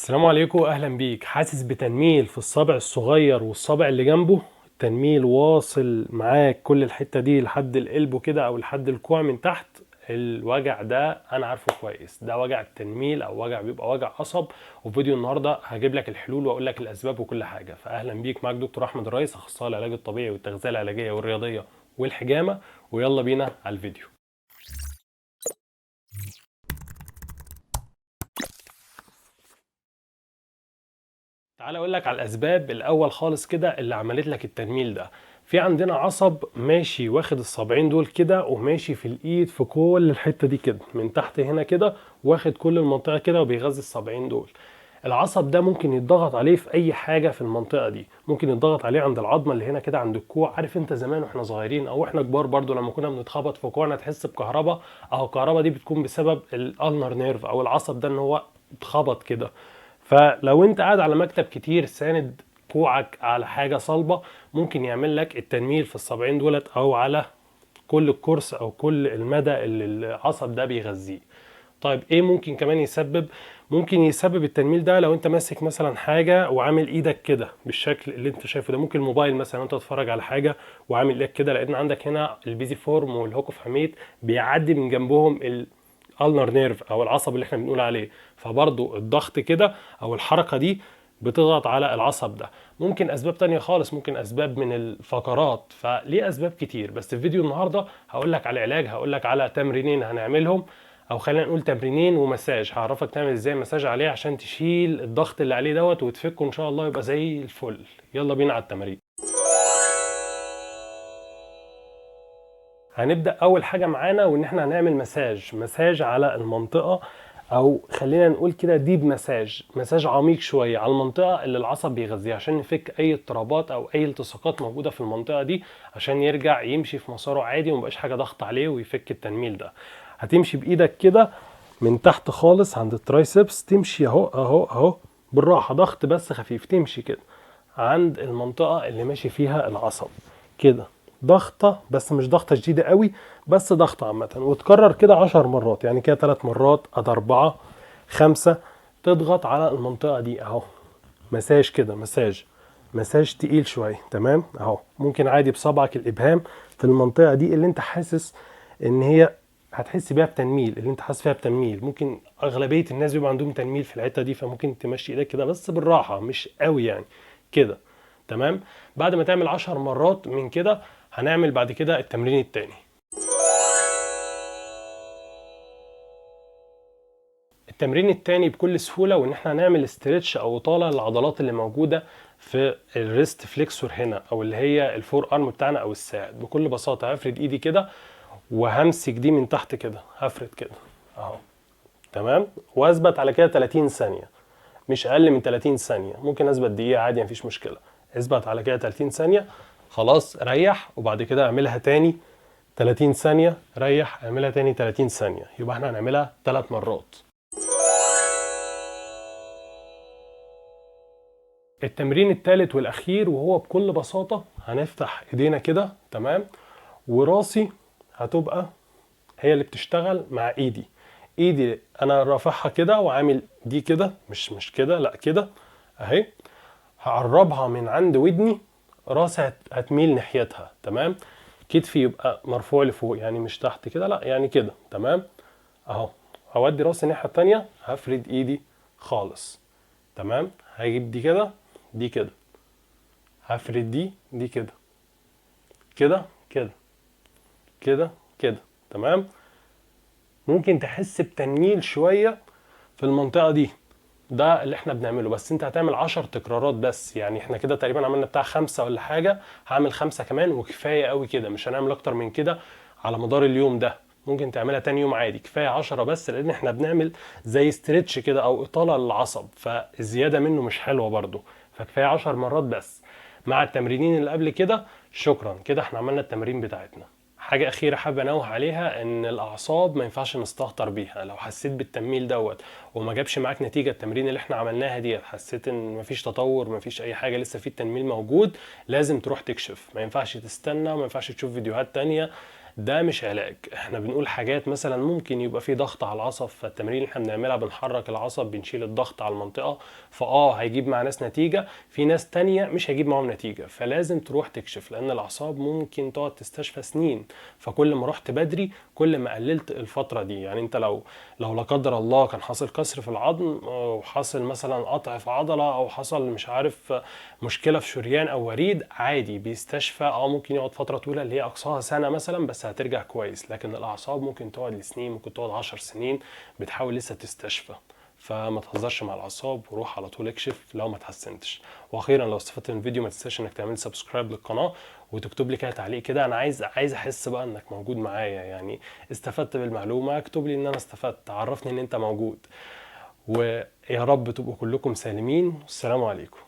السلام عليكم، اهلا بيك. حاسس بتنميل في الصابع الصغير والصابع اللي جنبه؟ التنميل واصل معاك كل الحتة دي لحد القلب كده او لحد الكوع من تحت. الوجع ده انا عارفه كويس، ده وجع التنميل او وجع بيبقى وجع عصب. وفي فيديو النهارده هجيب لك الحلول واقول لك الاسباب وكل حاجة. فاهلا بيك، معاك دكتور احمد الريس، اخصائي العلاج الطبيعي والتغذية العلاجية والرياضية والحجامة. ويلا بينا على الفيديو. تعال اقول لك على الاسباب الاول خالص كده اللي عملت لك التنميل ده. في عندنا عصب ماشي واخد الصابعين دول كده وماشي في الايد في كل الحته دي كده من تحت هنا كده، واخد كل المنطقه كده وبيغذي الصابعين دول. العصب ده ممكن يتضغط عليه في اي حاجه في المنطقه دي، ممكن يتضغط عليه عند العظمه اللي هنا كده عند الكوع. عارف انت زمان واحنا صغيرين او احنا كبار برضو لما كنا بنتخبط في كوعنا تحس بكهرباء؟ اهو الكهرباء دي بتكون بسبب الالنر نيرف او العصب ده ان هو اتخبط كده. فلو انت قاعد على مكتب كتير ساند كوعك على حاجة صلبة، ممكن يعمل لك التنميل في الصابعين دولت او على كل الكورس او كل المدى اللي العصب ده بيغذيه. طيب ايه ممكن كمان يسبب؟ ممكن يسبب التنميل ده لو انت ماسك مثلا حاجة وعامل ايدك كده بالشكل اللي انت شايفه ده. ممكن الموبايل مثلا انت تتفرج على حاجة وعامل ايدك كده، لان عندك هنا البيزي فورم والهوك اوف حميد بيعدي من جنبهم الالنر نيرف او العصب اللي احنا بنقول عليه. فبرضو الضغط كده او الحركة دي بتضغط على العصب ده. ممكن اسباب تانية خالص، ممكن اسباب من الفقرات. فليه اسباب كتير، بس في فيديو النهاردة هقول لك على علاج، هقول لك على تمرينين هنعملهم، او خلينا نقول تمرينين ومساج. هعرفك تعمل ازاي مساج عليه عشان تشيل الضغط اللي عليه دوت وتفكه ان شاء الله يبقى زي الفل. يلا بينا على التمارين. هنبدأ أول حاجة معانا وإن إحنا هنعمل مساج على المنطقة، أو خلينا نقول كده ديب مساج عميق شوية على المنطقة اللي العصب بيغذيها، عشان نفك أي اضطرابات أو أي التصاقات موجودة في المنطقة دي، عشان يرجع يمشي في مساره عادي ومبقاش حاجة ضغط عليه ويفك التنميل ده. هتمشي بإيدك كده من تحت خالص عند الترايسبس، تمشي أهو أهو أهو بالراحة، ضغط بس خفيف، تمشي كده عند المنطقة اللي ماشي فيها العصب كده، ضغطة بس مش ضغطة شديدة قوي، بس ضغطة عامة. وتكرر كده 10 مرات، يعني كده 3 مرات ادي 4 5. تضغط على المنطقة دي اهو، مساج كده، مساج تقيل شوية. تمام اهو، ممكن عادي بصبعك الابهام في المنطقة دي اللي انت حاسس ان هي هتحس بيها بتنميل، اللي انت حاسس فيها بتنميل. ممكن اغلبية الناس بيبقى عندهم تنميل في الحتة دي، فممكن تمشي ايدك كده بس بالراحة مش قوي يعني كده. تمام. بعد ما تعمل 10 مرات من كده هنعمل بعد كده التمرين التاني. التمرين التاني بكل سهولة، وان احنا هنعمل استرتش او اطالة للعضلات اللي موجودة في الريست فليكسور هنا، او اللي هي الفور ارم بتاعنا او الساعد. بكل بساطة هفرد ايدي كده وهمسك دي من تحت كده، هفرد كده اهو. تمام. واثبت على كده 30 ثانية، مش اقل من 30 ثانية. ممكن اثبت دقيقة عادي مفيش مشكلة. اثبت على كده 30 ثانية، خلاص ريح، وبعد كده اعملها تاني 30 ثانية، ريح، اعملها تاني 30 ثانية. يبقى احنا هنعملها 3 مرات. التمرين الثالث والاخير وهو بكل بساطة هنفتح ايدينا كده، تمام، وراسي هتبقى هي اللي بتشتغل مع ايدي. ايدي انا رافعها كده وعامل دي كده، مش كده، لا كده اهي. هقربها من عند ودني، راسي هتميل ناحيتها. تمام. كتفي يبقى مرفوع لفوق، يعني مش تحت كده، لا يعني كده. تمام اهو. هودي راسي الناحيه التانيه، هفرد ايدي خالص. تمام. هجيب دي كده، دي كده، هفرد دي كده، كده كده، كده كده. تمام. ممكن تحس بتنميل شويه في المنطقه دي، ده اللي احنا بنعمله. بس انت هتعمل 10 تكرارات بس، يعني احنا كده تقريبا عملنا بتاع 5 ولا حاجة. هعمل 5 كمان وكفاية قوي كده، مش هنعمل اكتر من كده على مدار اليوم ده. ممكن تعملها تاني يوم عادي، كفاية 10 بس، لان احنا بنعمل زي استرتش كده او اطالة للعصب، فالزيادة منه مش حلوة برضو. فكفاية 10 مرات بس مع التمرينين اللي قبل كده. شكرا كده احنا عملنا التمرين بتاعتنا. حاجة أخيرة حابة أنوه عليها، إن الأعصاب ما ينفعش نستهتر بيها. لو حسيت بالتنميل دوت وما جابش معاك نتيجة التمرين اللي احنا عملناها ديت، حسيت إن مفيش تطور، مفيش أي حاجة، لسه في التنميل موجود، لازم تروح تكشف. ما ينفعش تستنى وما ينفعش تشوف فيديوهات تانية. ده مش علاج. احنا بنقول حاجات مثلا ممكن يبقى في ضغط على العصب، فالتمارين اللي احنا بنعملها بنحرك العصب بنشيل الضغط على المنطقة، هيجيب مع ناس نتيجة، في ناس تانية مش هيجيب معاهم نتيجة. فلازم تروح تكشف، لان الاعصاب ممكن تقعد تستشفى سنين. فكل ما رحت بدري كل ما قللت الفترة دي. يعني انت لو لا قدر الله كان حاصل كسر في العظم، او حاصل مثلا قطع في عضلة، او حصل مش عارف مشكلة في شريان او وريد، عادي بيستشفى. ممكن يقعد فترة طويلة اللي هي اقصاها سنة مثلا، بس هترجع كويس. لكن الاعصاب ممكن تقعد لسنين، ممكن تقعد 10 سنين بتحاول لسه تستشفى. فما تهزرش مع الاعصاب، وروح على طول اكشف لو ما تحسنتش. واخيرا لو استفدت من الفيديو ما تنساش انك تعمل سبسكرايب للقناه، وتكتب لي كده تعليق كده. انا عايز احس بقى انك موجود معايا، يعني استفدت بالمعلومه. اكتب لي ان انا استفدت، عرفني ان انت موجود. ويا رب تبقوا كلكم سالمين. والسلام عليكم.